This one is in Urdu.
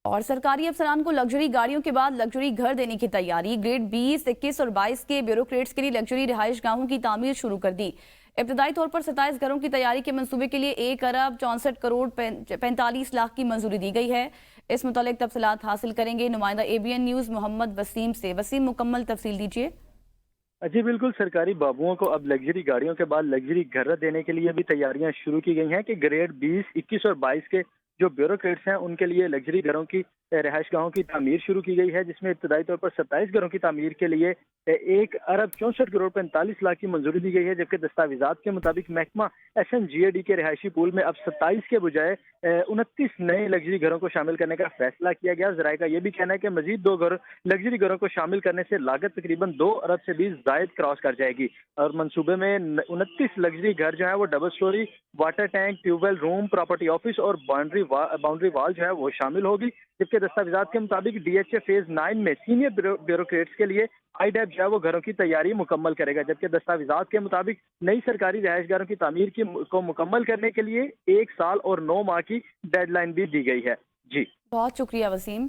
اور سرکاری افسران کو لگژری گاڑیوں کے بعد لگژری گھر دینے کی تیاری۔ گریڈ 20، 21 اور 22 کے بیوروکریٹس کے لیے لگژری رہائش گاہوں کی تعمیر شروع کر دی۔ ابتدائی طور پر 27 گھروں کی تیاری کے منصوبے کے لیے 1 ارب 64 کروڑ 45 لاکھ کی منظوری دی گئی ہے۔ اس متعلق تفصیلات حاصل کریں گے نمائندہ ABN نیوز محمد وسیم سے۔ وسیم، مکمل تفصیل دیجیے۔ جی بالکل، سرکاری بابوؤں کو اب لگژری گاڑیوں کے بعد لگژری گھر دینے کے لیے بھی تیاریاں شروع کی گئی ہیں کہ گریڈ 20، 21 اور 22 کے جو بیوروکریٹس ہیں ان کے لیے لگژری گھروں کی رہائش گاہوں کی تعمیر شروع کی گئی ہے، جس میں ابتدائی طور پر 27 گھروں کی تعمیر کے لیے 1 ارب 64 کروڑ 45 لاکھ کی منظوری دی گئی ہے، جبکہ دستاویزات کے مطابق محکمہ SNGAD کے رہائشی پول میں اب 27 کے بجائے 29 نئے لگژری گھروں کو شامل کرنے کا فیصلہ کیا گیا۔ ذرائع کا یہ بھی کہنا ہے کہ مزید 2 لگژری گھروں کو شامل کرنے سے لاگت تقریباً 2 ارب سے بھی زائد کراس کر جائے گی، اور منصوبے میں 29 لگژری گھر جو ہے وہ double storey, water tank, tube well room, property office اور باؤنڈری وال جو ہے وہ شامل ہوگی، جبکہ دستاویزات کے مطابق DHA فیز 9 میں سینئر بیوروکریٹس کے لیے IDAP جو ہے وہ گھروں کی تیاری مکمل کرے گا، جبکہ دستاویزات کے مطابق نئی سرکاری رہائش گاہوں کی تعمیر کو مکمل کرنے کے لیے 1 سال اور 9 ماہ کی ڈیڈ لائن بھی دی گئی ہے۔ جی بہت شکریہ وسیم۔